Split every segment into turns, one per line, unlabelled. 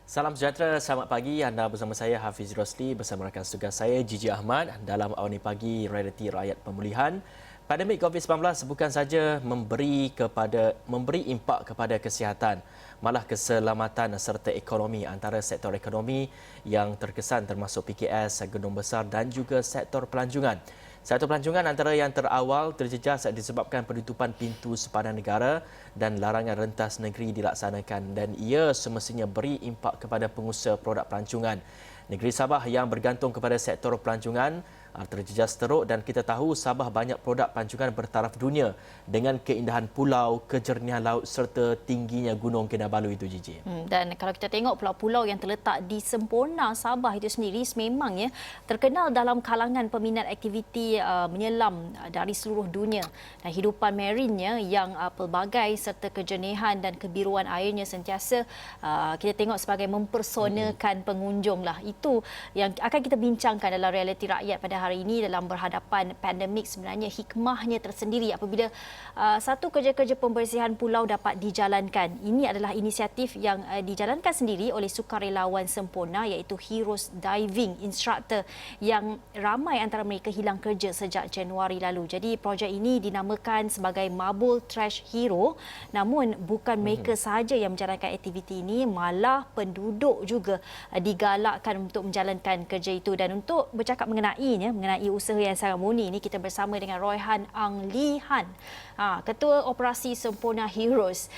Salam sejahtera, selamat pagi. Anda bersama saya Hafiz Rosli bersama rakan tugas saya Gigi Ahmad dalam Awani Pagi Realiti Rakyat Pemulihan. Pandemik COVID-19 bukan saja memberi impak kepada kesihatan, malah keselamatan serta ekonomi. Antara sektor ekonomi yang terkesan termasuk PKS, gedung besar dan juga sektor pelancongan. Sektor pelancongan antara yang terawal terjejas disebabkan penutupan pintu sepadan negara dan larangan rentas negeri dilaksanakan, dan ia semestinya beri impak kepada pengusaha produk pelancongan. Negeri Sabah yang bergantung kepada sektor pelancongan terjejas teruk, dan kita tahu Sabah banyak produk pelancongan bertaraf dunia dengan keindahan pulau, kejernihan laut serta tingginya Gunung Kinabalu itu, Gigi.
Dan kalau kita tengok pulau-pulau yang terletak di sempurna Sabah itu sendiri sememangnya terkenal dalam kalangan peminat aktiviti menyelam dari seluruh dunia. Dan hidupan marinnya yang pelbagai serta kejernihan dan kebiruan airnya sentiasa kita tengok sebagai mempersonakan pengunjung lah. Itu yang akan kita bincangkan dalam Realiti Rakyat pada hari ini dalam berhadapan pandemik. Sebenarnya hikmahnya tersendiri apabila satu kerja-kerja pembersihan pulau dapat dijalankan. Ini adalah inisiatif yang dijalankan sendiri oleh sukarelawan sempurna iaitu Heroes Diving Instructor yang ramai antara mereka hilang kerja sejak Januari lalu. Jadi projek ini dinamakan sebagai Marble Trash Hero. Namun bukan mereka sahaja yang menjalankan aktiviti ini, malah penduduk juga digalakkan untuk menjalankan kerja itu. Dan untuk bercakap mengenai usaha yang sangat murni ini, kita bersama dengan Royhan Ang Lee Han, Ketua Operasi Sempurna Heroes.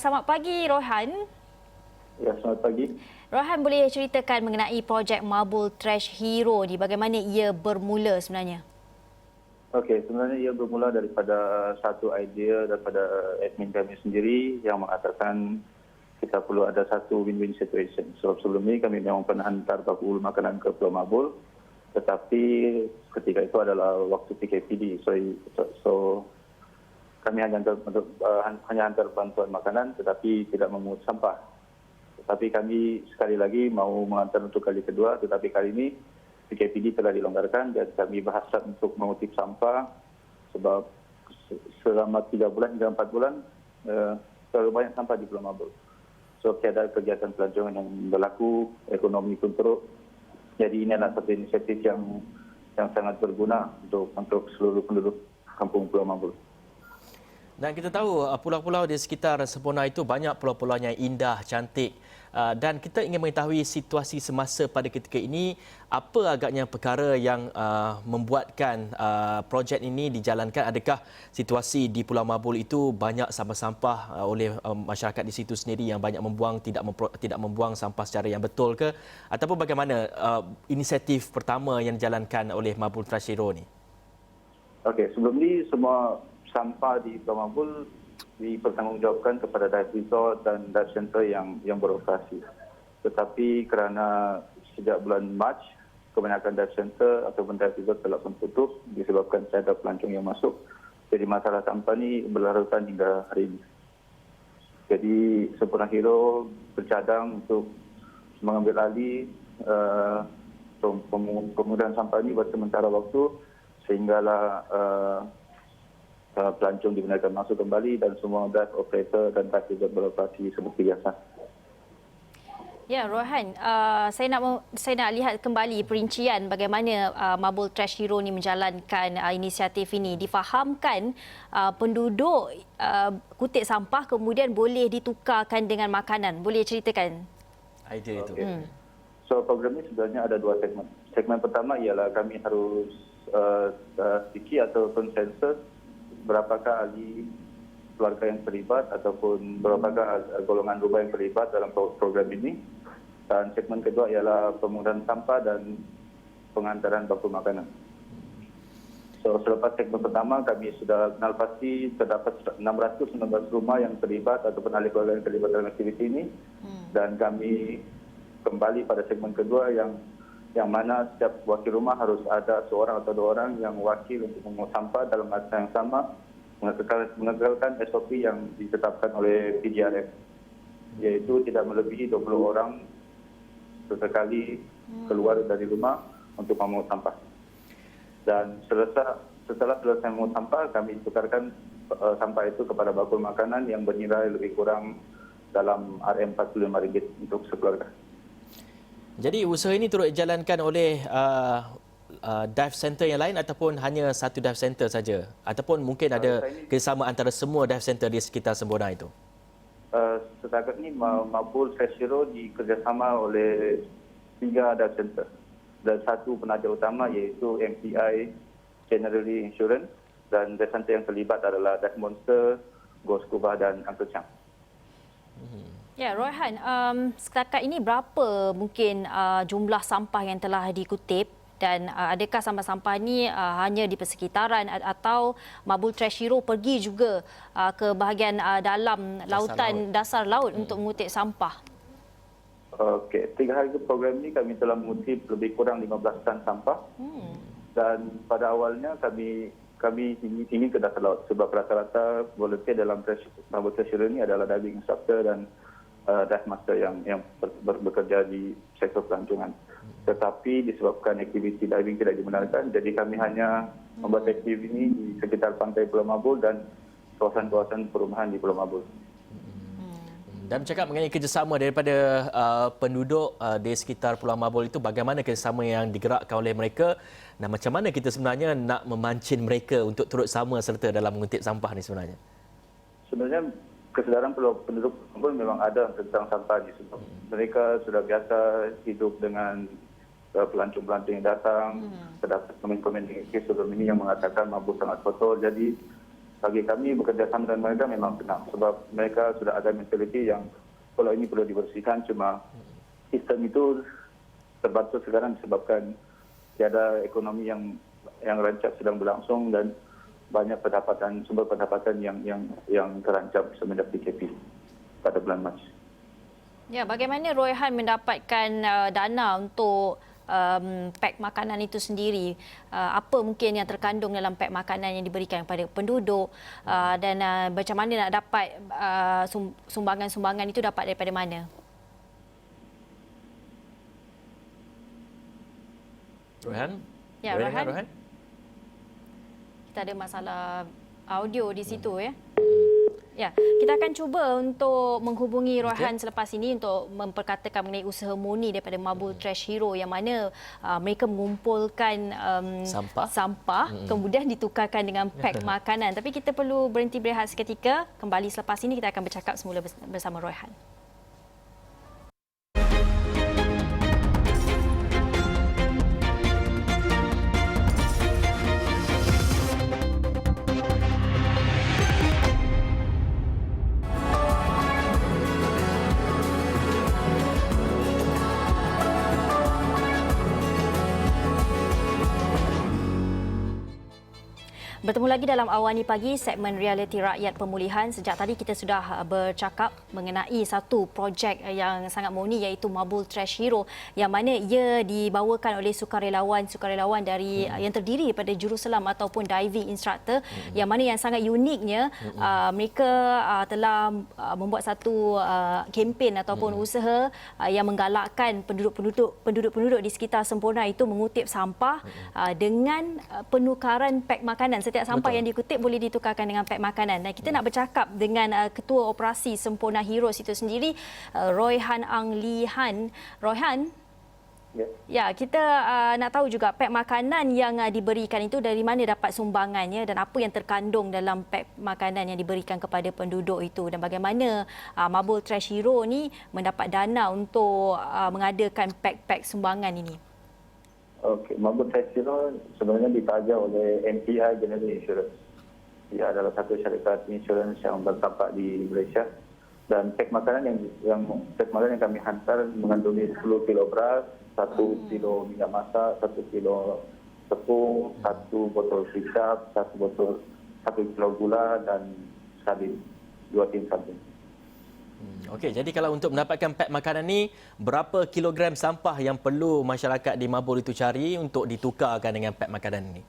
Selamat pagi, Royhan.
Ya, selamat pagi.
Royhan, boleh ceritakan mengenai projek Marble Trash Hero ni, bagaimana ia bermula sebenarnya?
Okey, sebenarnya ia bermula daripada satu idea daripada admin kami sendiri yang mengatakan kita perlu ada satu win-win situation. Sebab sebelum ini kami memang pernah hantar bakul makanan ke Pulau Mabul, tetapi ketika itu adalah waktu PKPD. So kami hanya hantar bantuan makanan tetapi tidak memungut sampah. Tetapi kami sekali lagi mau mengantar untuk kali kedua, tetapi kali ini PKPD telah dilonggarkan dan kami berhasrat untuk mengutip sampah sebab selama 3 bulan hingga 4 bulan terlalu banyak sampah di Pulau Mabul. So tiada kegiatan pelancongan yang berlaku, ekonomi pun teruk. Jadi ini adalah satu inisiatif yang sangat berguna untuk seluruh penduduk kampung Pulau Mabul.
Dan kita tahu pulau-pulau di sekitar sempurna itu banyak pulau-pulau yang indah, cantik. Dan kita ingin mengetahui situasi semasa pada ketika ini, apa agaknya perkara yang membuatkan projek ini dijalankan. Adakah situasi di Pulau Mabul itu banyak sampah-sampah oleh masyarakat di situ sendiri yang banyak membuang, tidak membuang sampah secara yang betul ke? Ataupun bagaimana inisiatif pertama yang dijalankan oleh Marble Trash Hero ni?
Okey, sebelum ini semua sampah di Pulau Mabul dipertanggungjawabkan kepada dive resort dan dive center yang beroperasi. Tetapi kerana sejak bulan Mac, kebanyakan dive center ataupun dive resort telah pun tutup disebabkan tiada pelancong yang masuk. Jadi masalah sampah ini berlarutan hingga hari ini. Jadi Sempurna Hero bercadang untuk mengambil alih pemungutan sampah ini buat sementara waktu sehinggalah pelancong dibenarkan masuk kembali dan semua dive operator dan dive resort beroperasi seperti biasa.
Ya, Royhan, saya nak lihat kembali perincian bagaimana Marble Trash Hero ni menjalankan inisiatif ini. Difahamkan penduduk kutip sampah kemudian boleh ditukarkan dengan makanan. Boleh ceritakan
Idea itu.
Okay. So program ini sebenarnya ada dua segmen. Segmen pertama ialah kami harus fikir atau konsensus berapakah ahli keluarga yang terlibat ataupun berapakah golongan rumah yang terlibat dalam program ini. Dan segmen kedua ialah pemungutan sampah dan pengantaran bakul makanan. So selepas segmen pertama kami sudah kenal pasti terdapat 619 rumah yang terlibat ataupun ahli keluarga yang terlibat dalam aktiviti ini. Dan kami kembali pada segmen kedua yang mana setiap wakil rumah harus ada seorang atau dua orang yang wakil untuk memungut sampah dalam masa yang sama, mengekalkan SOP yang ditetapkan oleh PJRF, iaitu tidak melebihi 20 orang sesekali keluar dari rumah untuk memungut sampah. Dan setelah selesai memungut sampah, kami tukarkan sampah itu kepada bakul makanan yang bernilai lebih kurang dalam RM45 untuk sekeluarga.
Jadi usaha ini turut dijalankan oleh dive center yang lain ataupun hanya satu dive center saja? Ataupun mungkin ada kerjasama antara semua dive center di sekitar Semborna itu?
Setakat ini Mabul Trash Hero dikerjasama oleh 3 dive center dan satu penaja utama iaitu MPI Generally Insurance, dan dive center yang terlibat adalah Dive Monster, Go Scuba dan Uncle Chang.
Ya, Royhan, setakat ini berapa mungkin jumlah sampah yang telah dikutip, dan adakah sampah-sampah ini hanya di persekitaran atau Mabul Trash Hero pergi juga ke bahagian dalam lautan dasar laut untuk mengutip sampah?
Okey, 3 hari program ini kami telah mengutip lebih kurang 15 tan sampah. Dan pada awalnya kami ingin ke dasar laut sebab rata-rata volunteer dalam Mabul Trash Hero ini adalah diving instructor dan dive master yang bekerja di sektor pelancongan. Tetapi disebabkan aktiviti diving tidak dibenarkan, jadi kami hanya membuat aktiviti ini di sekitar pantai Pulau Mabul dan kawasan-kawasan perumahan di Pulau Mabul.
Dan bercakap mengenai kerjasama daripada penduduk di sekitar Pulau Mabul itu, bagaimana kerjasama yang digerakkan oleh mereka dan macam mana kita sebenarnya nak memancing mereka untuk turut sama serta dalam mengutip sampah ni sebenarnya?
Sebenarnya kesedaran penduduk Mabul memang ada tentang sampah ini sebab mereka sudah biasa hidup dengan pelancong-pelancong yang datang, terdapat komen-komen negatif sebelum ini yang mengatakan Mabul sangat kotor. Jadi bagi kami bekerjasama dengan mereka memang senang sebab mereka sudah ada mentaliti yang kalau ini perlu dibersihkan, cuma sistem itu terbantu sekarang disebabkan tiada ekonomi yang rancak sedang berlangsung dan banyak sumber pendapatan yang terancam semenjak PKP pada bulan Mac.
Ya, bagaimana Royhan mendapatkan dana untuk pack makanan itu sendiri? Apa mungkin yang terkandung dalam pack makanan yang diberikan kepada penduduk, dan macam mana nak dapat sumbangan-sumbangan itu dapat daripada mana?
Royhan?
Ya, Royhan. Kita ada masalah audio di situ ya. Ya, kita akan cuba untuk menghubungi Royhan selepas ini untuk memperkatakan mengenai usaha murni daripada Mabul Trash Hero yang mana mereka mengumpulkan sampah kemudian ditukarkan dengan pack makanan. Tapi kita perlu berhenti berehat seketika. Kembali selepas ini kita akan bercakap semula bersama Royhan. Bertemu lagi dalam Awani Pagi, segmen Realiti Rakyat Pemulihan. Sejak tadi kita sudah bercakap mengenai satu projek yang sangat murni iaitu Mabul Trash Hero yang mana ia dibawakan oleh sukarelawan dari yang terdiri daripada juruselam ataupun diving instructor, yang mana yang sangat uniknya mereka telah membuat satu kempen ataupun usaha yang menggalakkan penduduk di sekitar Semborna itu mengutip sampah dengan penukaran pack makanan. Setiap sampah yang dikutip boleh ditukarkan dengan pack makanan. Dan kita nak bercakap dengan Ketua Operasi Semporna Heroes itu sendiri, Royhan Ang Lee Han. Royhan? Ya, kita nak tahu juga pack makanan yang diberikan itu dari mana dapat sumbangannya dan apa yang terkandung dalam pack makanan yang diberikan kepada penduduk itu, dan bagaimana Mabul Trash Hero ni mendapat dana untuk mengadakan pack-pack sumbangan ini.
Okey, Mabul Trash Hero sebenarnya ditaja oleh MPI General Insurance. Ia adalah satu syarikat insurans yang bertapak di Malaysia. Dan pack makanan yang kami hantar mengandungi 10 kilo beras, 1 kilo minyak masak, 1 kilo tepung, 1 botol kicap, 1 kilo gula dan sabun, 2 tin sabun.
Okey, jadi kalau untuk mendapatkan pack makanan ni, berapa kilogram sampah yang perlu masyarakat di Mabul itu cari untuk ditukarkan dengan pack makanan ini?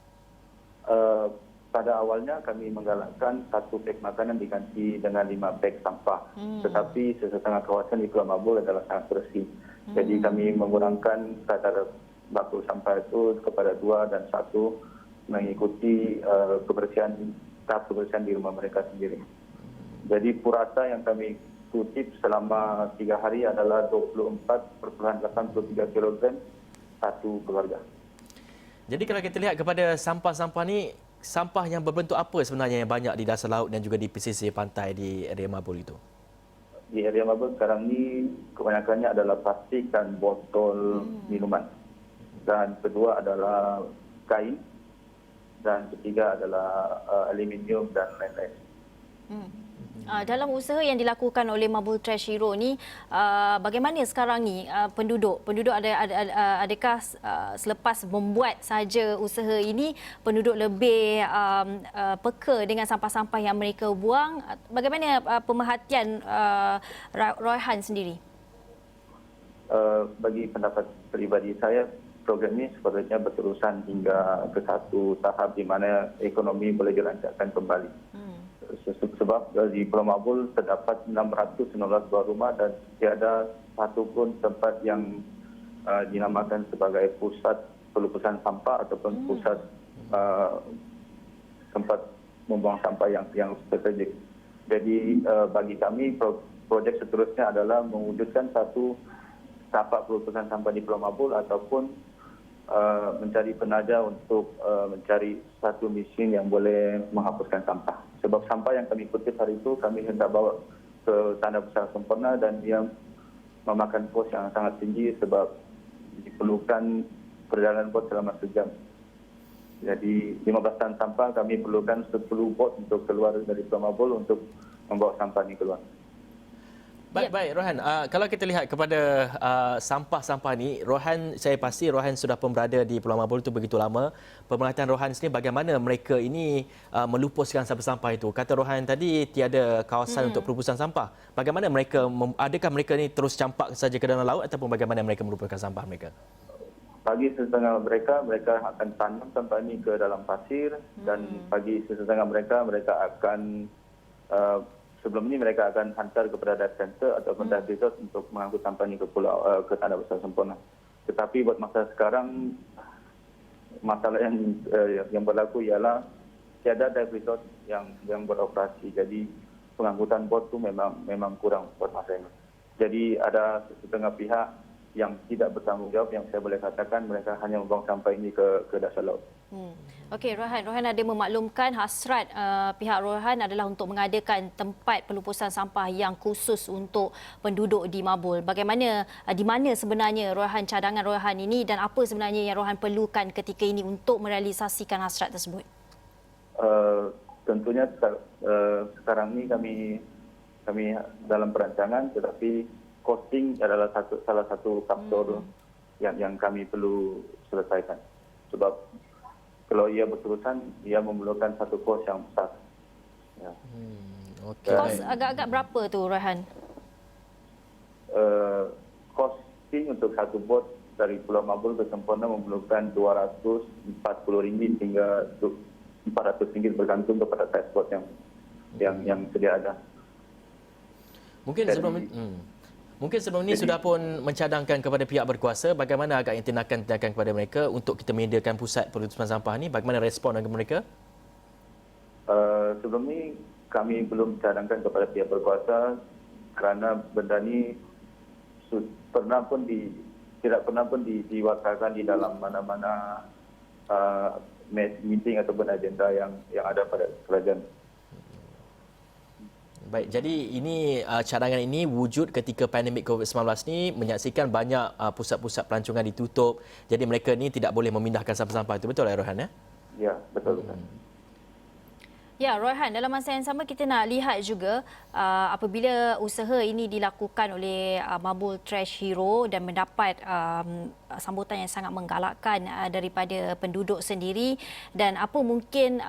Pada awalnya kami menggalakkan satu pack makanan diganti dengan 5 pack sampah. Tetapi sesetengah kawasan di Pulau Mabul adalah sangat bersih. Jadi kami mengurangkan kadar bakul sampah itu kepada 2 dan 1 mengikuti tahap kebersihan di rumah mereka sendiri. Jadi purasa yang kami satu tip selama 3 hari adalah 24,83 kg satu keluarga.
Jadi kalau kita lihat kepada sampah-sampah ni, sampah yang berbentuk apa sebenarnya yang banyak di dasar laut dan juga di pesisir pantai di area Mabul itu?
Di area Mabul sekarang ni kebanyakannya adalah plastik dan botol minuman. Dan kedua adalah kain dan ketiga adalah aluminium dan lain-lain.
Dalam usaha yang dilakukan oleh Mabul Trash Hero ni, bagaimana sekarang ni penduduk adakah selepas membuat saja usaha ini penduduk lebih peka dengan sampah-sampah yang mereka buang? Bagaimana pemerhatian Royhan sendiri?
Bagi pendapat peribadi saya, program ini sepatutnya berterusan hingga ke satu tahap di mana ekonomi boleh dirancangkan kembali. Sebab di Pulau Mabul terdapat 619 buah rumah dan tiada satu pun tempat yang dinamakan sebagai pusat pelupusan sampah ataupun pusat tempat membuang sampah yang strategik. Jadi bagi kami projek seterusnya adalah mewujudkan satu tapak pelupusan sampah di Pulau Mabul ataupun mencari penaja untuk mencari satu mesin yang boleh menghapuskan sampah. Sebab sampah yang kami kutip hari itu kami hendak bawa ke Tanda Besar Sempurna dan dia memakan kos yang sangat tinggi sebab diperlukan perjalanan bot selama sejam. Jadi 15 tan sampah kami perlukan 10 bot untuk keluar dari Pulau Mabul untuk membawa sampah ini keluar.
Baik, Rohan. Kalau kita lihat kepada sampah-sampah ni, Rohan, saya pasti Rohan sudah pun berada di Pulau Mabul itu begitu lama. Pemerhatian Rohan sendiri bagaimana mereka ini melupuskan sampah-sampah itu? Kata Rohan tadi tiada kawasan untuk pelupusan sampah. Bagaimana mereka, adakah mereka ni terus campak saja ke dalam laut ataupun bagaimana mereka melupuskan sampah mereka?
Bagi setengah mereka akan tanam sampah ini ke dalam pasir dan bagi setengah mereka akan sebelum ini mereka akan hantar kepada dive center ataupun dive resort untuk mengangkut sampah ini ke Tanda Besar Sempurna. Tetapi buat masa sekarang masalah yang berlaku ialah tiada dive resort yang beroperasi. Jadi pengangkutan bot itu memang kurang buat masa ini. Jadi ada setengah pihak yang tidak bertanggung jawab yang saya boleh katakan mereka hanya membuang sampah ini ke dasar laut.
Okey, Rohan ada memaklumkan hasrat pihak Rohan adalah untuk mengadakan tempat pelupusan sampah yang khusus untuk penduduk di Mabul. Bagaimana, di mana sebenarnya cadangan Rohan ini dan apa sebenarnya yang Rohan perlukan ketika ini untuk merealisasikan hasrat tersebut?
Tentunya sekarang ini kami dalam perancangan, tetapi costing adalah salah satu faktor yang kami perlu selesaikan. Sebab kalau ia berterusan, ia memerlukan satu kos yang besar. Ya.
Okay.
Kos agak-agak berapa tu, Rohan?
Costing untuk satu bot dari Pulau Mabul ke Sempurna memerlukan RM240 hingga RM400 bergantung kepada size bot yang sedia ada.
Mungkin sebelum ini sudah pun mencadangkan kepada pihak berkuasa bagaimana agaknya tindakan kepada mereka untuk kita menyediakan pusat pelupusan sampah ini, bagaimana respon dari mereka?
Sebelum ini kami belum cadangkan kepada pihak berkuasa kerana benda ini tidak pernah pun diwakilkan di dalam mana-mana meeting ataupun agenda yang ada pada kerajaan.
Baik, jadi ini cadangan ini wujud ketika pandemik COVID-19 ni menyaksikan banyak pusat-pusat pelancongan ditutup. Jadi mereka ni tidak boleh memindahkan sampah-sampah itu. Betul, Rohan?
Ya, betul.
Ya, Rohan, dalam masa yang sama kita nak lihat juga apabila usaha ini dilakukan oleh Mabul Trash Hero dan mendapat sambutan yang sangat menggalakkan daripada penduduk sendiri, dan apa mungkin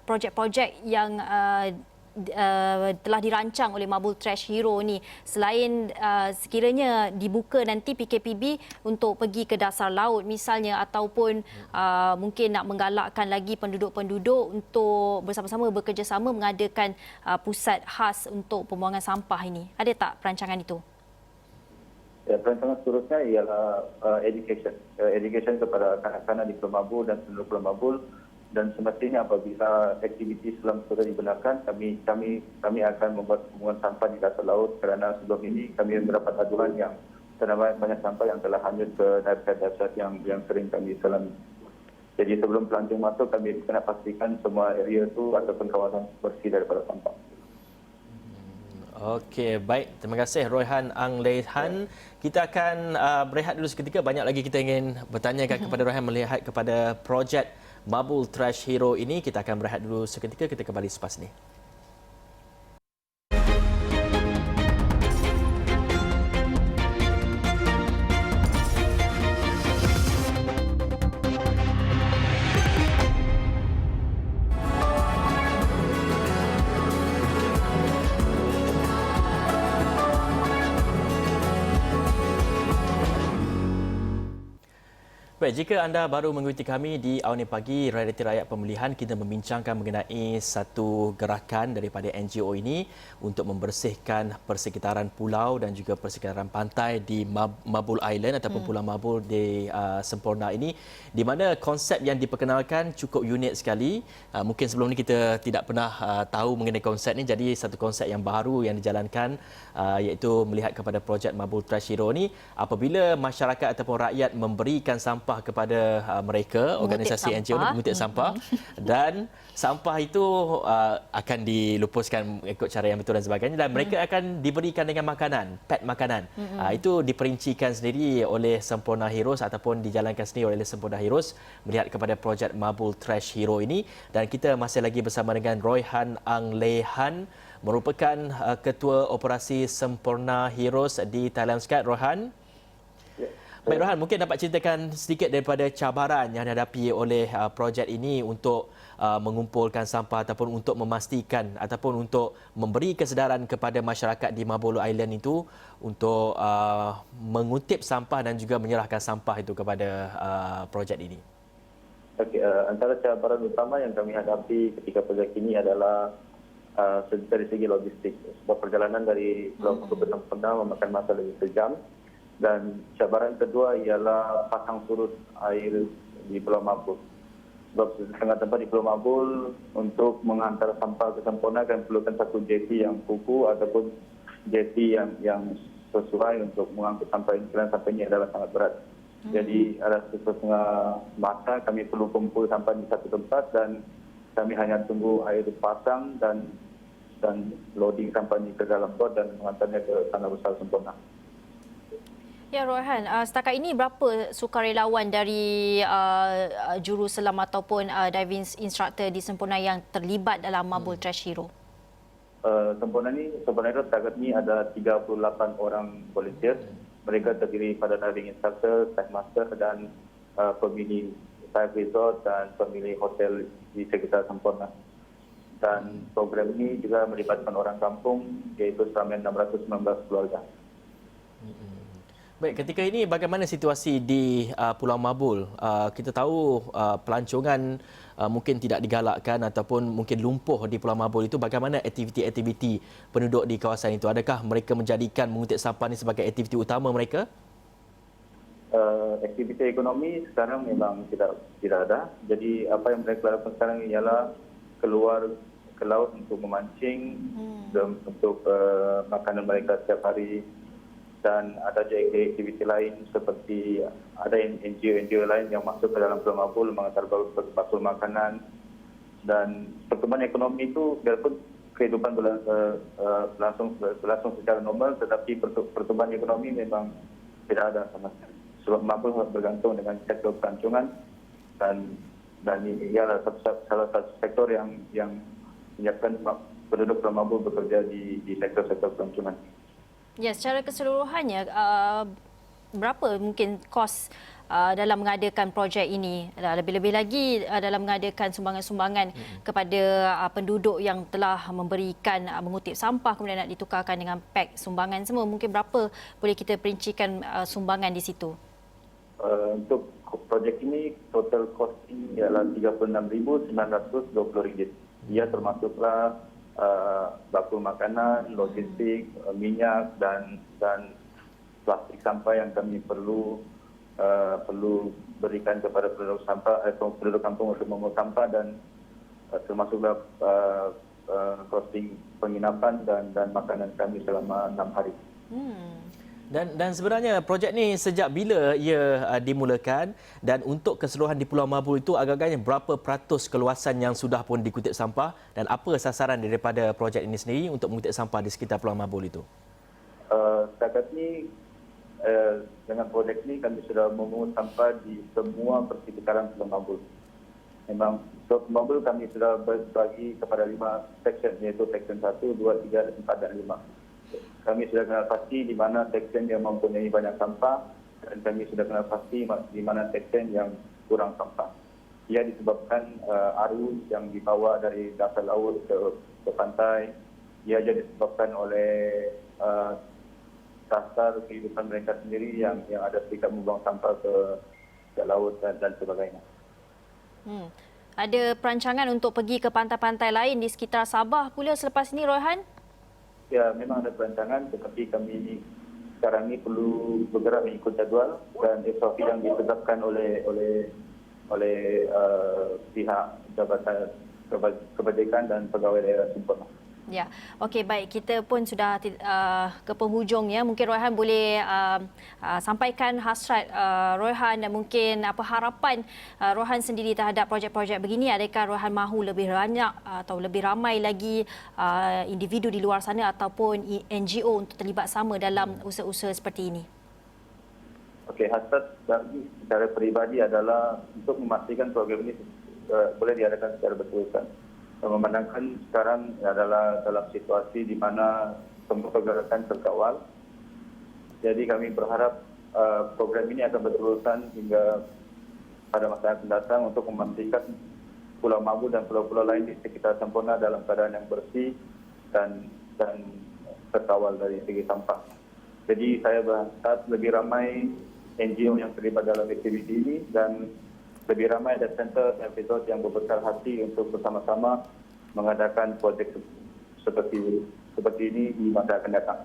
projek-projek yang telah dirancang oleh Mabul Trash Hero ni selain sekiranya dibuka nanti PKPB untuk pergi ke dasar laut misalnya, ataupun mungkin nak menggalakkan lagi penduduk-penduduk untuk bersama-sama bekerjasama mengadakan pusat khas untuk pembuangan sampah ini. Ada tak perancangan itu?
Ya, perancangan seterusnya ialah education kepada kanak-kanak di Pulau Mabul dan penduduk Pulau Mabul dan semestinya apabila aktiviti selam sudah dibenarkan, kami akan membuat pembuangan sampah di dasar laut, kerana sebelum ini kami mendapat aduan yang terdapat banyak sampah yang telah hanyut ke dapsat yang sering kami selami. Jadi sebelum pelancong masuk, kami kena pastikan semua area itu ataupun kawasan bersih daripada sampah.
Okey, baik. Terima kasih Royhan Ang Lehan. Kita akan berehat dulu seketika. Banyak lagi kita ingin bertanyakan kepada Royhan melihat kepada projek Mabul Trash Hero ini. Kita akan berehat dulu seketika. Kita kembali selepas ini. Baik, jika anda baru mengikuti kami di Awani Pagi Realiti Rakyat Pemulihan, kita membincangkan mengenai satu gerakan daripada NGO ini untuk membersihkan persekitaran pulau dan juga persekitaran pantai di Mabul Island ataupun Pulau Mabul di Semporna ini, di mana konsep yang diperkenalkan cukup unik sekali. Mungkin sebelum ini kita tidak pernah tahu mengenai konsep ini, jadi satu konsep yang baru yang dijalankan iaitu melihat kepada projek Mabul Trash Hero ini. Apabila masyarakat ataupun rakyat memberikan sampah kepada mereka, organisasi NGO mengutip sampah, dan sampah itu akan dilupuskan ikut cara yang betul dan sebagainya, dan mereka akan diberikan dengan makanan, pet makanan. Itu diperincikan sendiri oleh Semporna Heroes ataupun dijalankan sendiri oleh Semporna Heroes melihat kepada projek Mabul Trash Hero ini. Dan kita masih lagi bersama dengan Royhan Ang Lehan, merupakan Ketua Operasi Semporna Heroes di Thailand Sky. Royhan. Baik Royhan, mungkin dapat ceritakan sedikit daripada cabaran yang dihadapi oleh projek ini untuk mengumpulkan sampah ataupun untuk memastikan ataupun untuk memberi kesedaran kepada masyarakat di Mabul Island itu untuk mengutip sampah dan juga menyerahkan sampah itu kepada projek ini.
Okey, antara cabaran utama yang kami hadapi ketika projek ini adalah dari segi logistik. Sebab perjalanan dari Pulau Mabul ke Semporna memakan masa lebih sejam. Dan cabaran kedua ialah pasang surut air di Pulau Mabul. Sebab setengah tempat di Pulau Mabul untuk menghantar sampah ke Semporna kan perlukan satu jeti yang kuku ataupun jeti yang sesuai untuk mengangkut sampah ini, kerana sampah ini adalah sangat berat. Jadi ada setengah masa kami perlu kumpul sampah di satu tempat dan kami hanya tunggu air pasang dan loading sampah ini ke dalam bot dan menghantarnya ke Tanah Besar Semporna.
Ya Royhan, setakat ini berapa sukarelawan dari juruselam ataupun diving instructor di Semporna yang terlibat dalam Mabul Trash Hero?
Semporna itu target ni ada 38 orang volunteer. Mereka terdiri pada diving instructor, dive master dan pemilik dive resort dan pemilik hotel di sekitar Semporna. Dan program ini juga melibatkan orang kampung iaitu seramai 619 keluarga.
Baik, ketika ini bagaimana situasi di Pulau Mabul? Kita tahu pelancongan mungkin tidak digalakkan ataupun mungkin lumpuh di Pulau Mabul itu. Bagaimana aktiviti-aktiviti penduduk di kawasan itu? Adakah mereka menjadikan mengutip sampah ini sebagai aktiviti utama mereka?
Aktiviti ekonomi sekarang memang tidak ada. Jadi apa yang mereka lakukan sekarang ialah keluar ke laut untuk memancing, untuk makanan mereka setiap hari. Dan ada juga aktiviti lain seperti ada NGO lain yang masuk ke dalam Pulau Mabul mengantar bakul makanan. Dan pertumbuhan ekonomi itu biarpun kehidupan berlangsung secara normal, tetapi pertumbuhan ekonomi memang tidak ada sama sekali. Sebab Mabul bergantung dengan sektor pelancongan dan ini ialah salah satu sektor yang menyiapkan penduduk Pulau Mabul bekerja di sektor-sektor pelancongan.
Ya, secara keseluruhannya, berapa mungkin kos dalam mengadakan projek ini? Lebih-lebih lagi dalam mengadakan sumbangan-sumbangan kepada penduduk yang telah memberikan mengutip sampah kemudian nak ditukarkan dengan pek sumbangan semua. Mungkin berapa boleh kita perincikan sumbangan di situ?
Untuk projek ini total costing ialah RM36,920. Ia termasuklah bakul makanan, logistik, minyak dan plastik sampah yang kami perlu perlu berikan kepada penduduk sampah penduduk kampung untuk memungut sampah dan termasuklah costing penginapan dan makanan kami selama 6 hari.
Dan sebenarnya projek ni sejak bila ia dimulakan dan untuk keseluruhan di Pulau Mabul itu agak-agaknya berapa peratus keluasan yang sudah pun dikutip sampah dan apa sasaran daripada projek ini sendiri untuk mengutip sampah di sekitar Pulau Mabul itu?
Setakat ni dengan projek ni kami sudah memungut sampah di semua persekitaran Pulau Mabul. Memang untuk Mabul kami sudah berbagi kepada 5 section iaitu section 1, 2, 3, 4 dan 5. Kami sudah kenal pasti di mana section yang mempunyai banyak sampah dan kami sudah kenal pasti di mana section yang kurang sampah. Ia disebabkan arus yang dibawa dari dasar laut ke pantai. Ia juga disebabkan oleh dasar kehidupan mereka sendiri yang ada serikat membuang sampah ke laut dan sebagainya.
Ada perancangan untuk pergi ke pantai-pantai lain di sekitar Sabah pula selepas ini, Royhan?
Ya, memang ada perancangan tetapi kami sekarang ini perlu bergerak mengikut jadual dan SOP yang ditetapkan oleh pihak Jabatan Kebajikan dan Pegawai Daerah Sempurna.
Ya, okey, baik. Kita pun sudah ke penghujung ya. Mungkin Royhan boleh sampaikan hasrat Royhan dan mungkin apa harapan Royhan sendiri terhadap projek-projek begini. Adakah Royhan mahu lebih banyak atau lebih ramai lagi individu di luar sana ataupun NGO untuk terlibat sama dalam usaha-usaha seperti ini?
Okey, hasrat bagi secara peribadi adalah untuk memastikan program ini boleh diadakan secara berterusan. Memandangkan sekarang adalah dalam situasi di mana semua pergerakan terkawal. Jadi kami berharap program ini akan berterusan hingga pada masa yang akan datang untuk memastikan Pulau Mabul dan pulau-pulau lain di sekitar Sempurna dalam keadaan yang bersih dan terkawal dari segi sampah. Jadi saya berharap lebih ramai NGO yang terlibat dalam aktiviti ini dan lebih ramai ada center episode yang berbesar hati untuk bersama-sama mengadakan projek seperti ini di masa akan datang.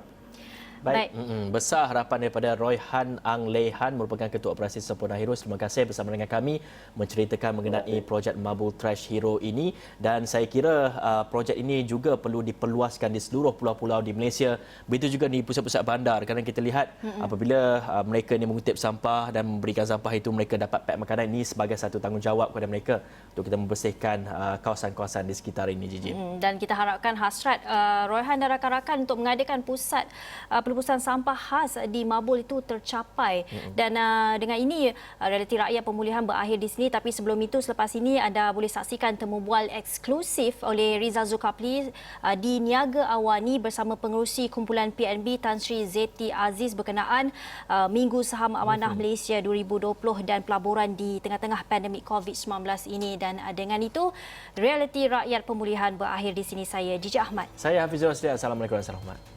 Baik. Besar harapan daripada Royhan Ang Leihan merupakan Ketua Operasi Sempurna Heroes. Terima kasih bersama dengan kami menceritakan mengenai projek Mabul Trash Hero ini dan saya kira projek ini juga perlu diperluaskan di seluruh pulau-pulau di Malaysia. Begitu juga di pusat-pusat bandar kerana kita lihat apabila mereka ini mengutip sampah dan memberikan sampah itu mereka dapat pack makanan ini sebagai satu tanggungjawab kepada mereka untuk kita membersihkan kawasan-kawasan di sekitar ini, Gigi.
Dan kita harapkan hasrat Royhan dan rakan-rakan untuk mengadakan pusat pelupusan sampah khas di Mabul itu tercapai. Dan dengan ini realiti rakyat pemulihan berakhir di sini, tapi sebelum itu selepas ini anda boleh saksikan temu bual eksklusif oleh Rizal Zulkifli di Niaga Awani bersama pengerusi kumpulan PNB Tan Sri Zeti Aziz berkenaan Minggu Saham Amanah Malaysia 2020 dan pelaburan di tengah-tengah pandemik COVID-19 ini. Dan dengan itu realiti rakyat pemulihan berakhir di sini. Saya Gigi Ahmad.
Saya Hafizul Rosli. Assalamualaikum warahmatullahi wabarakatuh.